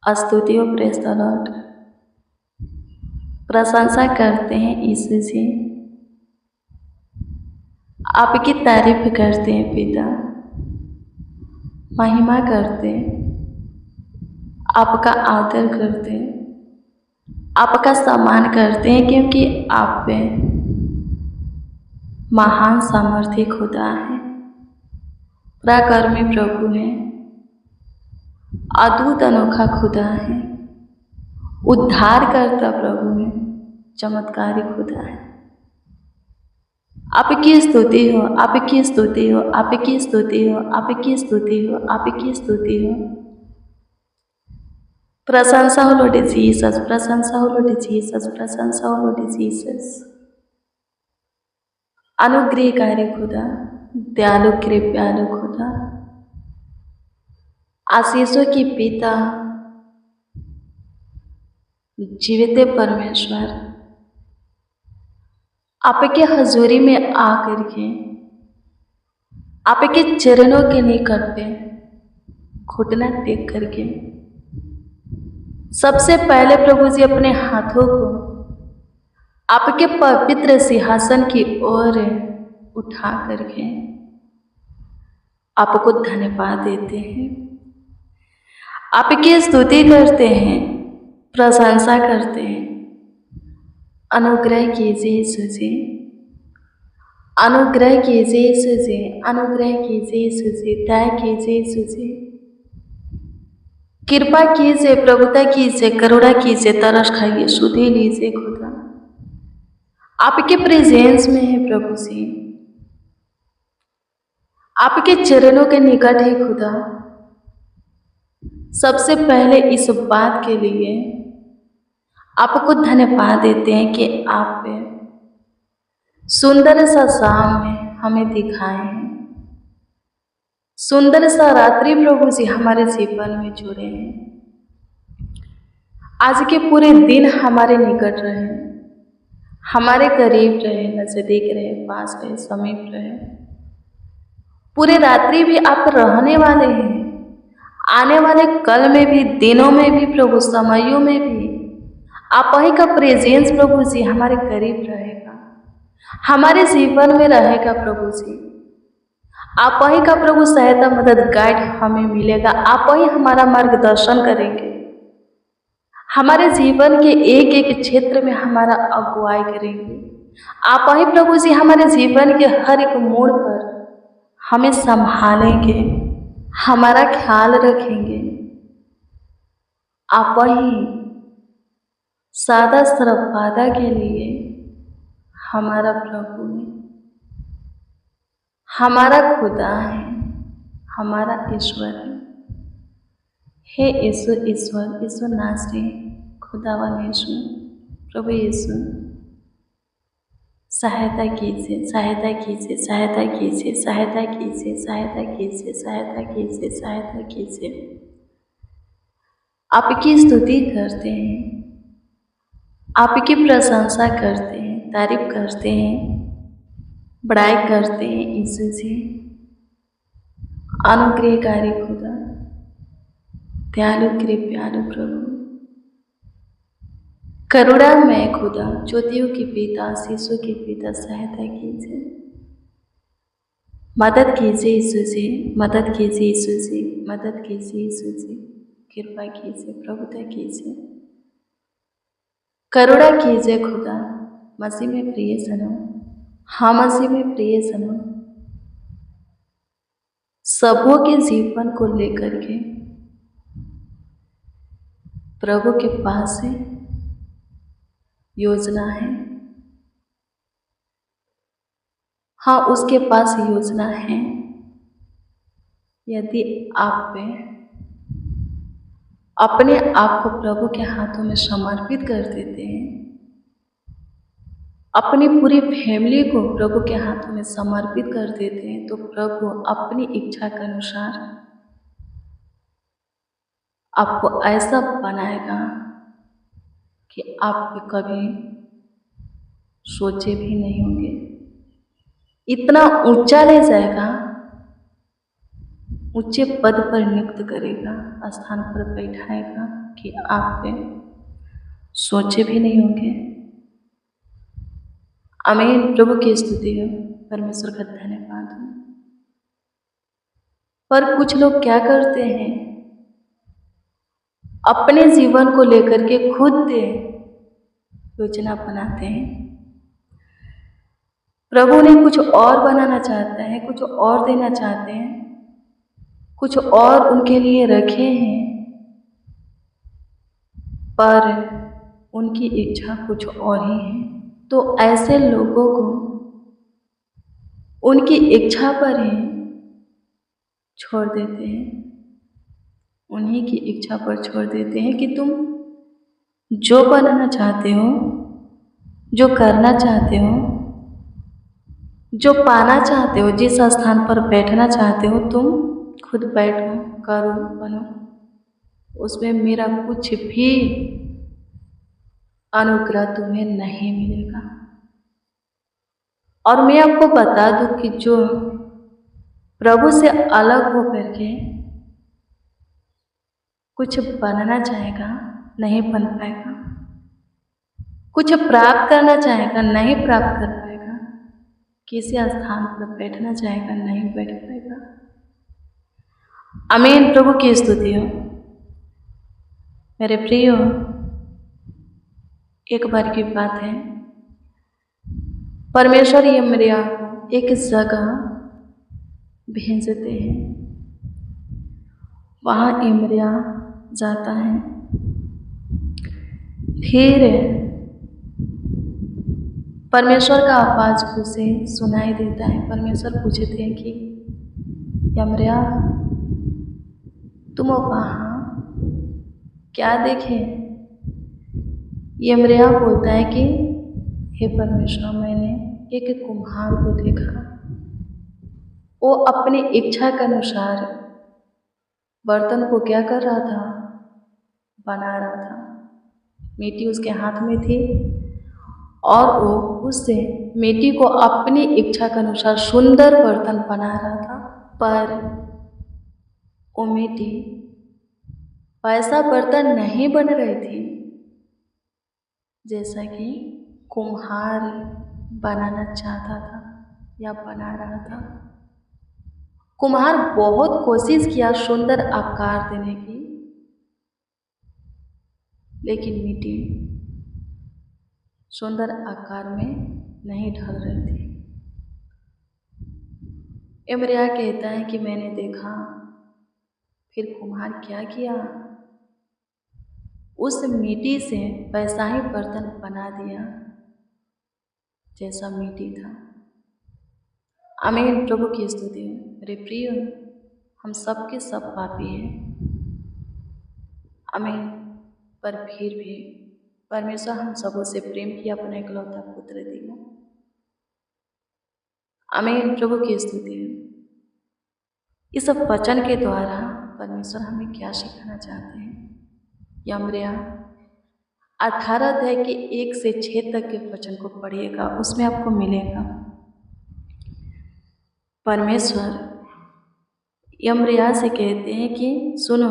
स्तुति और praise the Lord. प्रशंसा करते हैं यीशु जी, आपकी तारीफ करते हैं पिता, महिमा करते हैं, आपका आदर करते हैं, आपका सम्मान करते हैं, क्योंकि आप पे महान सामर्थ्य खुदा है, पराक्रमी प्रभु है, अद्भुत अनोखा खुदा है, उद्धार करता प्रभु है, चमत्कारी खुदा है। आपकी स्तुति हो, आपकी स्तुति हो, आपकी स्तुति हो, आपकी स्तुति हो, आपकी स्तुति हो। प्रशंसा हो लॉर्ड जीसस, प्रशंसा हो लॉर्ड जीसस, प्रशंसा हो लॉर्ड जीसस। अनुग्रहकारी खुदा, दयालु कृपालु खुदा, आशीषों की पिता, जीवित परमेश्वर, आपके हजूरी में आकर के आपके चरणों के निकट पे घुटना टेक करके सबसे पहले प्रभु जी अपने हाथों को आपके पवित्र सिंहासन की ओर उठा करके आपको धन्यवाद देते हैं, आपकी स्तुति करते हैं, प्रशंसा करते हैं। अनुग्रह कीजिए यीशु जी, अनुग्रह कीजिए यीशु जी, अनुग्रह कीजिए यीशु जी, दया कीजिए यीशु जी, कृपा कीजिए, प्रभुता कीजिए, करुणा कीजिए, तरस खाइए, सुधि लीजिए खुदा। आपके प्रेजेंस में है प्रभु जी, आपके चरणों के निकट है खुदा। सबसे पहले इस बात के लिए आपको धन्यवाद देते हैं कि आप सुंदर सा शाम में हमें दिखाए हैं, सुंदर सा रात्रि प्रभु जी हमारे जीवन में जुड़े हैं। आज के पूरे दिन हमारे निकट रहे, हमारे करीब रहे, नजदीक रहे, पास रहे, समीप रहे। पूरे रात्रि भी आप रहने वाले हैं, आने वाले कल में भी, दिनों में भी प्रभु, समयों में भी आप ही का प्रेजेंस प्रभु जी हमारे करीब रहेगा, हमारे जीवन में रहेगा प्रभु जी। आप ही का प्रभु सहायता, मदद, गाइड हमें मिलेगा। आप ही हमारा मार्गदर्शन करेंगे, हमारे जीवन के एक एक क्षेत्र में हमारा अगुवाई करेंगे। आप ही प्रभु जी हमारे जीवन के हर एक मोड़ पर हमें संभालेंगे, हमारा ख्याल रखेंगे। आप ही सादा सरब वादा के लिए हमारा प्रभु है, हमारा खुदा है, हमारा ईश्वर है। हे यीशु, ईश्वर, ईश्वर नासरी, खुदावन यीशु, प्रभु यीशु, सहायता कीजिए, सहायता कीजिए, सहायता कीजिए, सहायता कीजिए, सहायता कीजिए, सहायता कीजिए, सहायता कीजिए। आपकी स्तुति करते हैं, आपकी प्रशंसा करते हैं, तारीफ करते हैं, बड़ाई करते हैं यीशु जी। अनुग्रहकारी खुदा, दयालु कृपालु प्रभु, करुणा में खुदा, ज्योतियों की पिता, आशीषों की पिता, सहायता कीजिए, मदद कीजिए यीशु जी, मदद कीजिए यीशु जी, मदद कीजिए यीशु जी, कृपा कीजिए, प्रभुता कीजिए, करुणा कीजिए खुदा। मसीह में प्रिय सनम, हाँ मसीह में प्रिय सनम, सबों के जीवन को लेकर के प्रभु के पास है योजना है। हाँ, उसके पास योजना है। यदि आप अपने आप को प्रभु के हाथों में समर्पित कर देते हैं, अपनी पूरी फैमिली को प्रभु के हाथों में समर्पित कर देते हैं, तो प्रभु अपनी इच्छा के अनुसार आपको ऐसा बनाएगा कि आप कभी सोचे भी नहीं होंगे। इतना ऊंचा ले जाएगा, ऊंचे पद पर नियुक्त करेगा, स्थान पर बैठाएगा कि आपने सोचे भी नहीं होंगे। आमीन। प्रभु की स्तुति हो, परमेश्वर का धन्यवाद हो। पर कुछ लोग क्या करते हैं, अपने जीवन को लेकर के खुद योजना बनाते हैं। प्रभु ने कुछ और बनाना चाहते हैं, कुछ और देना चाहते हैं, कुछ और उनके लिए रखे हैं, पर उनकी इच्छा कुछ और ही है। तो ऐसे लोगों को उनकी इच्छा पर ही छोड़ देते हैं, उन्हीं की इच्छा पर छोड़ देते हैं कि तुम जो बनाना चाहते हो, जो करना चाहते हो, जो पाना चाहते हो, जिस स्थान पर बैठना चाहते हो, तुम खुद बैठो, करो, बनो, उसमें मेरा कुछ भी अनुग्रह तुम्हें नहीं मिलेगा। और मैं आपको बता दूं कि जो प्रभु से अलग होकर के कुछ बनना चाहेगा, नहीं बन पाएगा। कुछ प्राप्त करना चाहेगा, नहीं प्राप्त कर पाएगा। किसी स्थान पर बैठना चाहेगा, नहीं बैठ पाएगा। आमीन। प्रभु की स्तुति हो। मेरे प्रियो, एक बार की बात है, परमेश्वर यिर्मयाह को एक जगह भेजते हैं। वहाँ यिर्मयाह जाता है। फिर परमेश्वर का आवाज उसे सुनाई देता है। परमेश्वर पूछते हैं कि यिर्मयाह, तुम वहाँ क्या देखे? यिर्मयाह बोलता है कि हे परमेश्वर, मैंने एक कुम्हार को देखा। वो अपनी इच्छा के अनुसार बर्तन को क्या कर रहा था? बना रहा था। मिट्टी उसके हाथ में थी और वो उससे मिट्टी को अपनी इच्छा के अनुसार सुंदर बर्तन बना रहा था। पर वो मिट्टी वैसा बर्तन नहीं बन रही थी जैसा कि कुम्हार बनाना चाहता था या बना रहा था। कुम्हार बहुत कोशिश किया सुंदर आकार देने की, लेकिन मिट्टी सुंदर आकार में नहीं ढल रही थी। यिर्मयाह कहता है कि मैंने देखा। फिर कुम्हार क्या किया? उस मिट्टी से वैसा ही बर्तन बना दिया जैसा मिट्टी था। आमीन। प्रभु की स्तुति हो। मेरे प्रिय, हम सब के सब पापी हैं। आमीन। पर फिर भी परमेश्वर हम सबों से प्रेम किया, अपना इकलौता पुत्र दिया। आमीन। प्रभु की स्तुति हो। इस वचन के द्वारा परमेश्वर हमें क्या सिखाना चाहते हैं? यिर्मयाह 18 अध्याय के 1 से 6 तक के वचन को पढ़िएगा, उसमें आपको मिलेगा। परमेश्वर यिर्मयाह से कहते हैं कि सुनो,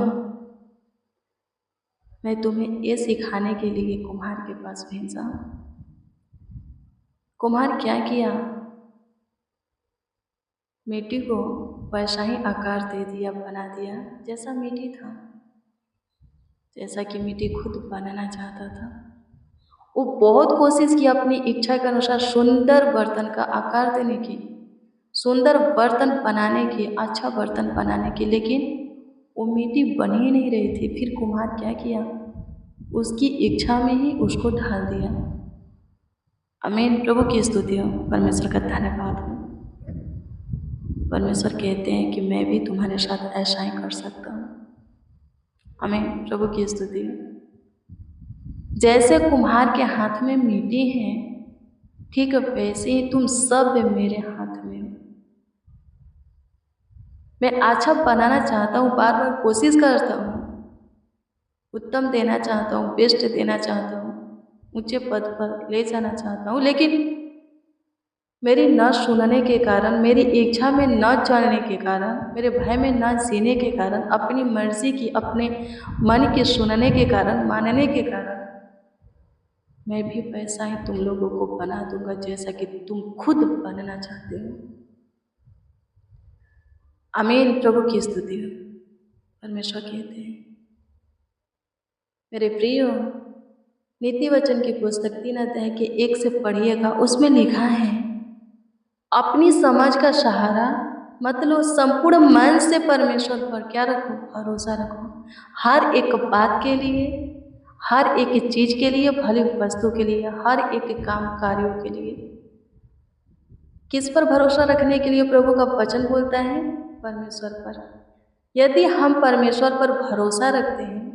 मैं तुम्हें ये सिखाने के लिए कुम्हार के पास भेजा। कुम्हार क्या किया? मिट्टी को वैसा ही आकार दे दिया, बना दिया जैसा मिट्टी था, जैसा कि मिट्टी खुद बनाना चाहता था। वो बहुत कोशिश की अपनी इच्छा के अनुसार सुंदर बर्तन का आकार देने की, सुंदर बर्तन बनाने की, अच्छा बर्तन बनाने की, लेकिन वो मिट्टी बन ही नहीं रही थी। फिर कुम्हार क्या किया? उसकी इच्छा में ही उसको ढाल दिया। आमीन। प्रभु की स्तुति हो। परमेश्वर का धन्यवाद हो। परमेश्वर कहते हैं कि मैं भी तुम्हारे साथ ऐसा ही कर सकता हूँ। आमीन। प्रभु की स्तुति हो। जैसे कुम्हार के हाथ में मिट्टी है, ठीक वैसे ही तुम सब मेरे हाथ में हो। मैं अच्छा बनाना चाहता हूँ, बार बार कोशिश करता हूँ, उत्तम देना चाहता हूँ, बेस्ट देना चाहता हूँ, ऊंचे पद पर ले जाना चाहता हूँ, लेकिन मेरी न सुनने के कारण, मेरी इच्छा में न चलने के कारण, मेरे भय में न जीने के कारण, अपनी मर्जी की, अपने मन के सुनने के कारण, मानने के कारण, मैं भी वैसा ही तुम लोगों को बना दूंगा जैसा कि तुम खुद बनना चाहते हो। आमीन। प्रभु की स्तुति हो। परमेश्वर कहते हैं, मेरे प्रियो, नीति वचन की पुस्तक 3 अध्याय के 1 से पढ़िएगा। उसमें लिखा है, अपनी समझ का सहारा मतलब संपूर्ण मन से परमेश्वर पर क्या रखो? भरोसा रखो। हर एक बात के लिए, हर एक चीज के लिए, भली वस्तु के लिए, हर एक काम कार्यों के लिए। किस पर भरोसा रखने के लिए प्रभु का वचन बोलता है? परमेश्वर पर। यदि हम परमेश्वर पर भरोसा रखते हैं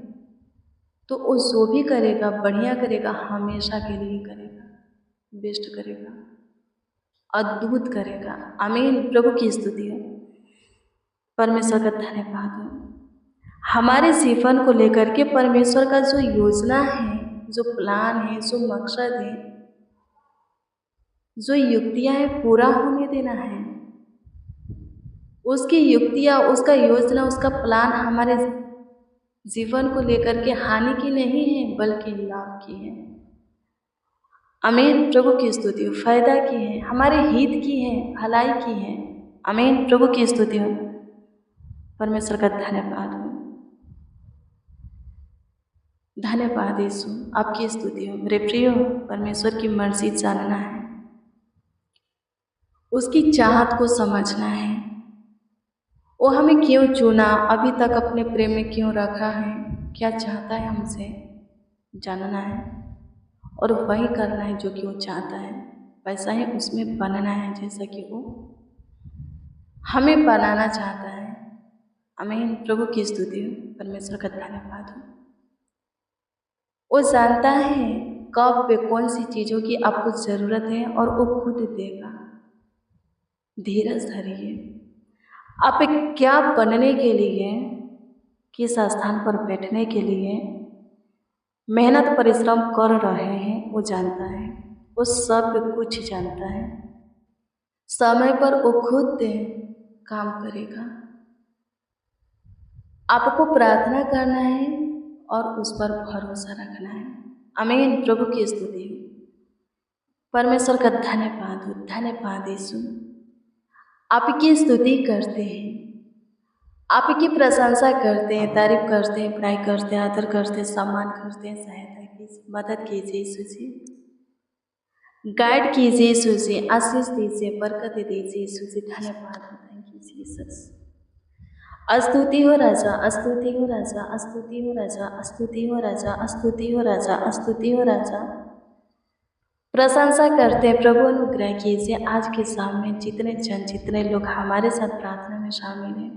तो वो जो भी करेगा बढ़िया करेगा, हमेशा के लिए करेगा, बेस्ट करेगा, अद्भुत करेगा। आमीन। प्रभु की स्तुति हो। परमेश्वर का धन्यवाद हो। हमारे जीवन को लेकर के परमेश्वर का जो योजना है, जो प्लान है, जो मकसद है, जो युक्तियां हैं, पूरा होने देना है। उसकी युक्तियां, उसका योजना, उसका प्लान हमारे जीवन को लेकर के हानि की नहीं है बल्कि लाभ की है। आमीन। प्रभु की स्तुति हो। फायदा की है, हमारे हित की है, भलाई की है। आमीन। प्रभु की स्तुति हो। परमेश्वर का धन्यवाद हो। धन्यवाद यीशु, आपकी स्तुति हो। मेरे प्रियो, परमेश्वर की मर्जी जानना है, उसकी चाहत को समझना है। वो हमें क्यों चुना, अभी तक अपने प्रेम में क्यों रखा है, क्या चाहता है हमसे, जानना है और वही करना है जो कि वो चाहता है। वैसा ही उसमें बनना है जैसा कि वो हमें बनाना चाहता है। आमीन। प्रभु की स्तुति हो। परमेश्वर का धन्यवाद हो। वो जानता है कब पे कौन सी चीज़ों की आपको ज़रूरत है और वो खुद देगा। धीरज धरिए। आप क्या बनने के लिए, किस स्थान पर बैठने के लिए मेहनत परिश्रम कर रहे हैं, वो जानता है। वो सब कुछ जानता है। समय पर वो खुद काम करेगा। आपको प्रार्थना करना है और उस पर भरोसा रखना है। आमीन। प्रभु की स्तुति हो। परमेश्वर का धन्यवाद हो। धन्यवाद यीशु, आपकी स्तुति करते हैं, आपकी प्रशंसा करते हैं, तारीफ करते हैं, बड़ाई करते हैं, आदर करते हैं, सम्मान करते हैं। सहायता कीजिए, मदद कीजिए यीशु जी, गाइड कीजिए यीशु जी, आशीष दीजिए, बरकत दीजिए यीशु जी। धन्यवाद हो। Thank you Jesus. स्तुति हो राजा, स्तुति हो राजा, स्तुति हो राजा, स्तुति हो राजा, स्तुति हो राजा, स्तुति हो राजा। प्रशंसा करते हैं प्रभु। अनुग्रह कीजिए आज के शाम में जितने जन, जितने लोग हमारे साथ प्रार्थना में शामिल हैं,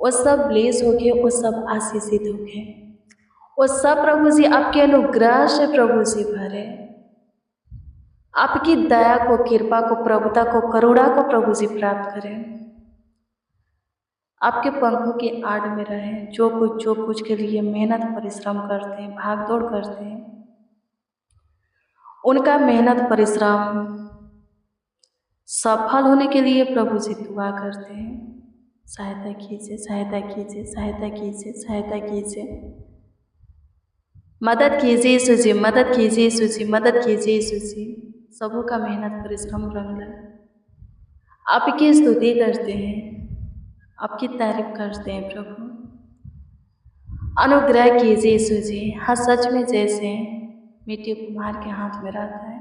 वो सब ब्लेस हो गए, वो सब आशीषित हो गए, वो सब प्रभु जी आपके अनुग्रह से प्रभु जी भरे, आपकी दया को, कृपा को, प्रभुता को, करुणा को प्रभु जी प्राप्त करें। आपके पंखों की आड़ में रहें। जो कुछ के लिए मेहनत परिश्रम करते हैं, भाग दौड़ करते हैं, उनका मेहनत परिश्रम सफल होने के लिए प्रभु जी दुआ करते हैं। सहायता कीजिए, सहायता कीजिए, सहायता कीजिए, सहायता कीजिए, मदद कीजिए यीशु जी, मदद कीजिए यीशु जी, मदद कीजिए यीशु जी। सबों का मेहनत परिश्रम रंग लाए। आपकी स्तुति करते हैं, आपकी तारीफ करते हैं प्रभु। अनुग्रह कीजिए यीशु जी। हाँ, सच में जैसे मिट्टी कुम्हार के हाथ में रहता है,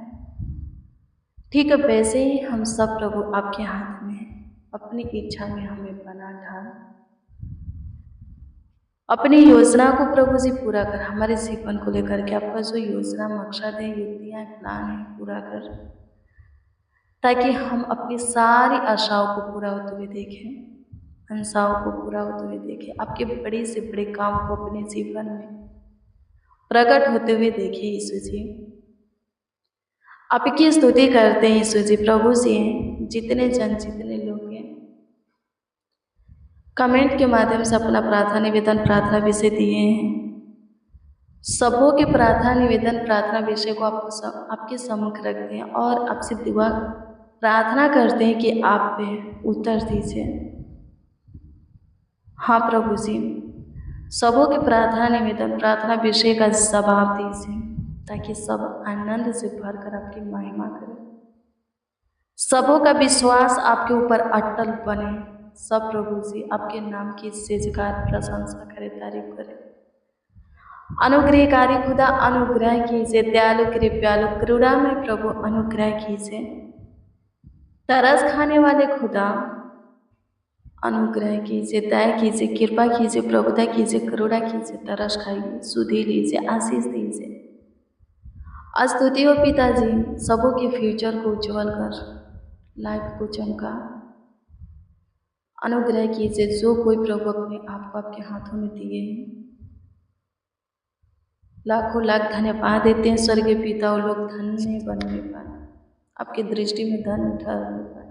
ठीक है वैसे ही हम सब प्रभु आपके हाथ में हैं। अपनी इच्छा में हमें बना ढाल, अपनी योजना को प्रभु जी पूरा कर। हमारे जीवन को लेकर के आपका जो योजना, मकसद है, युक्तियाँ, प्लान है, पूरा कर, ताकि हम अपनी सारी आशाओं को पूरा होते हुए देखें, अंसाओं को पूरा होते हुए देखें, आपके बड़े से बड़े काम को अपने जीवन में प्रकट होते हुए देखिए यीशु जी। आपकी स्तुति करते हैं यीशु जी। प्रभु जी हैं, जितने जन, जितने लोग हैं कमेंट के माध्यम से अपना प्रार्थना निवेदन, प्रार्थना विषय दिए हैं, सबों के प्रार्थना निवेदन, प्रार्थना विषय को आपको आपके सम्मुख रखते हैं और आपसे दुआ प्रार्थना करते हैं कि आप पे उत्तर दीजिए। हाँ प्रभु जी, सबों की प्रार्थना निवेदन प्रार्थना विषय का जवाब दीजिए, ताकि सब आनंद से भरकर आपकी महिमा करें। सबों का विश्वास आपके ऊपर अटल बने। सब प्रभु जी आपके नाम की सेजकार प्रशंसा करें, तारीफ करें। अनुग्रहकारी खुदा अनुग्रह कीजिए, दयालु कृपालु करुणा में प्रभु अनुग्रह कीजिए। तरस खाने वाले खुदा अनुग्रह कीजिए, दया कीजिए, कृपा कीजिए, प्रभुता कीजिए, करुणा कीजिए। तरस खाइए, सुधि लीजिए, आशीष दीजिए। स्तुति हो पिताजी, सबों के फ्यूचर को उज्जवल कर, लाइफ को चमका। अनुग्रह कीजिए, जो कोई प्रभु अपने आप को आपके हाथों में दिए हैं। लाखों लाख धन्यवाद देते हैं स्वर्गीय पिता, वो लोग धन्य बन नहीं पाए, आपकी दृष्टि में धन्य ठहर नहीं पाए।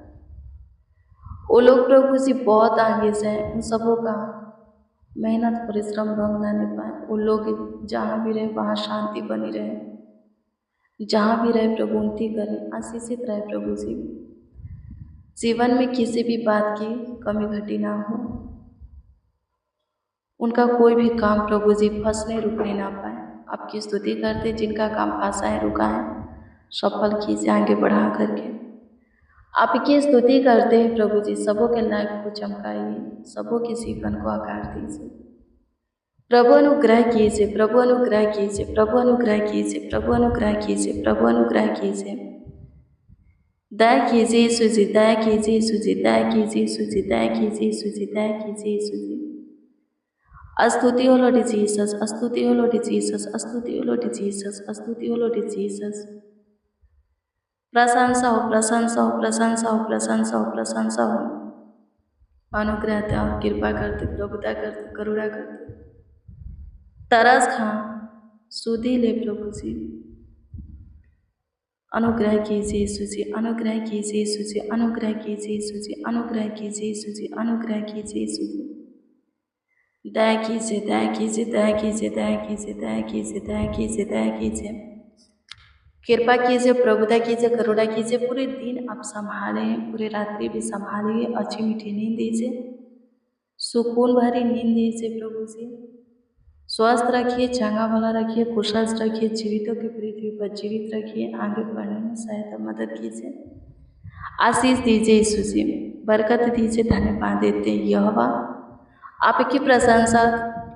वो लोग प्रभु जी बहुत आगे से हैं, उन सबों का मेहनत परिश्रम रंग ना नहीं पाए। वो लोग जहाँ भी रहे वहाँ शांति बनी रहे, जहाँ भी रहे प्रभु उन्नति करें, आशीषित रहे प्रभु जी। जीवन में किसी भी बात की कमी घटी ना हो, उनका कोई भी काम प्रभु जी फंसने रुकने ना पाए। आपकी स्तुति करते, जिनका काम फंसा है रुका है, सफल कीजिए आगे बढ़ा करके। आपकी स्तुति करते हैं प्रभु जी, सबों के लाइफ को चमकाइए, सबों के जीवन को आकार दीजिए। प्रभु अनुग्रह कीजिए, प्रभु अनुग्रह कीजिए, प्रभु अनुग्रह कीजिए, प्रभु अनुग्रह कीजिए, प्रभु अनुग्रह कीजिए। दया कीजिए सुजी, दया कीजिए सुजी, दया कीजिए सुजी, दया कीजिए सुजी, दया कीजिए सुजी। स्तुति हो लॉर्ड जीसस, स्तुति हो लॉर्ड जीसस, स्तुति हो लॉर्ड जीसस, स्तुति हो लॉर्ड जीसस। प्रशंसा हो, प्रशंसा हो, प्रशंसा हो, प्रशंसा हो, प्रशंसा हो। अनुग्रहता और कृपा करते, प्रभुता करते, करुणा करते। तरस खा, सुधि ले प्रभु जी। अनुग्रह कीजिए यीशु जी, अनुग्रह कीजिए यीशु जी, अनुग्रह कीजिए यीशु जी, अनुग्रह कीजिए यीशु जी, अनुग्रह कीजिए यीशु जी। दया कीजिए, दया कीजिए, दया कीजिए, दया कीजिए, दया कीजिए, दया कीजिए, दया कीजिए। कृपा कीजिए, प्रभुता कीजिए, करुणा कीजिए। पूरे दिन आप संभालें, पूरी रात्रि भी संभालिए, अच्छी मीठी नींद दीजिए, सुकून भरी नींद दीजिए प्रभु जी। स्वस्थ रखिए, चंगा भला रखिए, कुशल रखिए, जीवितों की पृथ्वी पर जीवित रखिए, आगे बढ़ने में सहायता मदद कीजिए, आशीष दीजिए यीशु जी, बरकत दीजिए। धन्यवाद देते यहोवा, आपकी प्रशंसा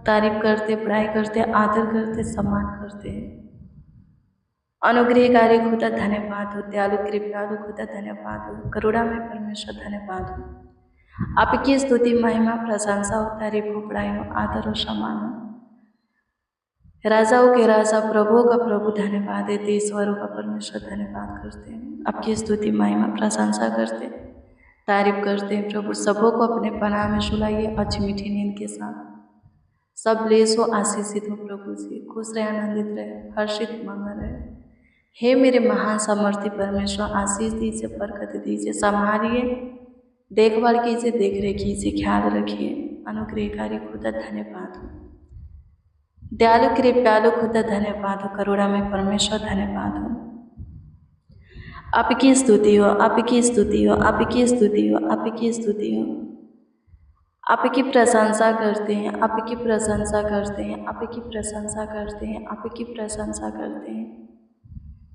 तारीफ करते, बड़ाई करते, आदर करते, सम्मान करते हैं। अनुग्रहकारी खुदा धन्यवाद हो, दयालु कृपालु खुदा धन्यवाद हो, करुणा में परमेश्वर धन्यवाद हो। आपकी स्तुति महिमा प्रशंसा हो, तारीफ हो, बड़ाई हो, आदर हो, सम्मान हो। राजाओं के राजा, प्रभुओं का प्रभु धन्यवाद देते, ईश्वरों का परमेश्वर धन्यवाद करते हैं। आपकी स्तुति महिमा प्रशंसा करते, तारीफ करते हैं प्रभु। सबों को अपने पनाह में सुलाइए, अच्छी मीठी नींद के साथ। सब लेस हो, आशीषित हो प्रभु जी, खुश रहे, आनंदित रहे, हर्षित मंगल रहे। हे मेरे महान सामर्थ्य परमेश्वर, आशीष दीजिए, बरकत दीजिए, संभालिए, देखभाल कीजिए, देख रेख कीजिए, ख्याल रखिए। अनुग्रहकारी खुदा धन्यवाद हो, दयालु कृपालु खुदा धन्यवाद हो, करुणा में परमेश्वर धन्यवाद हो। आपकी स्तुति हो, आपकी स्तुति हो, आपकी स्तुति हो, आपकी स्तुति हो। आपकी प्रशंसा करते हैं, आपकी प्रशंसा करते हैं, आपकी प्रशंसा करते हैं, आपकी प्रशंसा करते हैं।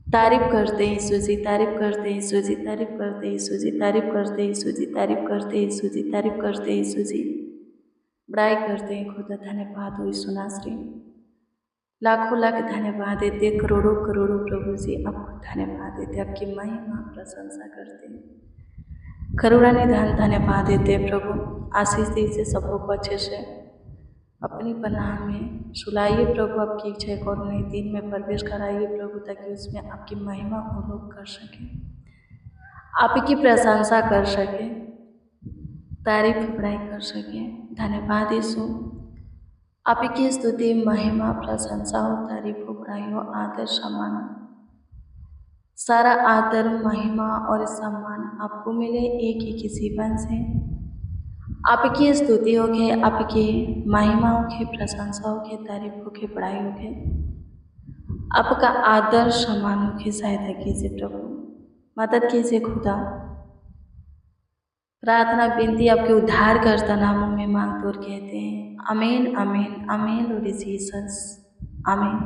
तारीफ करते हैं यीशु जी, तारीफ करते हैं यीशु जी, तारीफ करते हैं यीशु जी, तारीफ करते हैं यीशु जी, तारीफ करते हैं यीशु जी, तारीफ करते हैं यीशु जी। बड़ाई करते हैं खुदा, धन्यवाद हो यीशु नासरी। लाखों लाख धन्यवाद देते, करोड़ों करोड़ों प्रभु जी आपको धन्यवाद देते, आपकी महिमा प्रशंसा करते हैं। करुणा निधान धन्यवाद देते प्रभु। आशीष दीजिए सबों को अच्छे से, अपनी पनाह में सुलाइए प्रभु। आपकी इच्छा एक और नए दिन में प्रवेश कराइए प्रभु, ताकि उसमें आपकी महिमा वो लोग कर सकें, आपकी प्रशंसा कर सकें, तारीफ बड़ाई कर सकें। धन्यवाद यीशु, आपकी स्तुति महिमा प्रशंसा हो, तारीफ हो, बड़ाई हो, आदर सम्मान। सारा आदर महिमा और सम्मान आपको मिले एक ही के जीवन से। आपकी स्तुति हो के, आपकी महिमा हो के, प्रशंसा हो के, तारीफ हो के, बड़ाई हो के, आपका आदर सम्मान हो के सहायता कीजिए प्रभु। मदद कीजिए खुदा। प्रार्थना विनती आपके उद्धारकर्ता नामों में मांगते और कहते हैं आमीन आमीन आमीन लॉर्ड जीसस आमीन।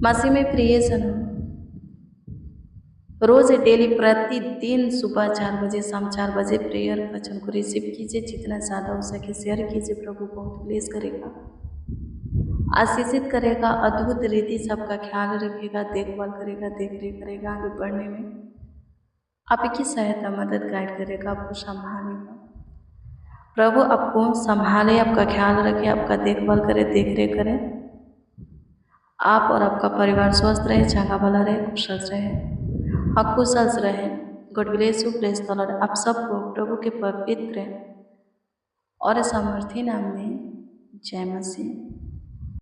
मसीह में प्रिय जनों, रोज डेली प्रतिदिन सुबह 4 बजे शाम 4 बजे प्रेयर वचन को रिसीव कीजिए। जितना ज़्यादा हो सके शेयर कीजिए। प्रभु बहुत ब्लेस करेगा, आशीषित करेगा, अद्भुत रीति से आपका ख्याल रखेगा, देखभाल करेगा, देख रेख करेगा। आगे बढ़ने में आपकी सहायता मदद गाइड करेगा, आपको संभालेगा। प्रभु आपको संभाले, आपका ख्याल रखे, आपका देखभाल करे, देख रेख करे। आप और आपका परिवार स्वस्थ रहे, चंगा भला रहे, कुशल रहे, अकुशल रहे। God bless you, praise the Lord. आप सबको प्रभु के पवित्र और सामर्थी नाम में जय मसीह।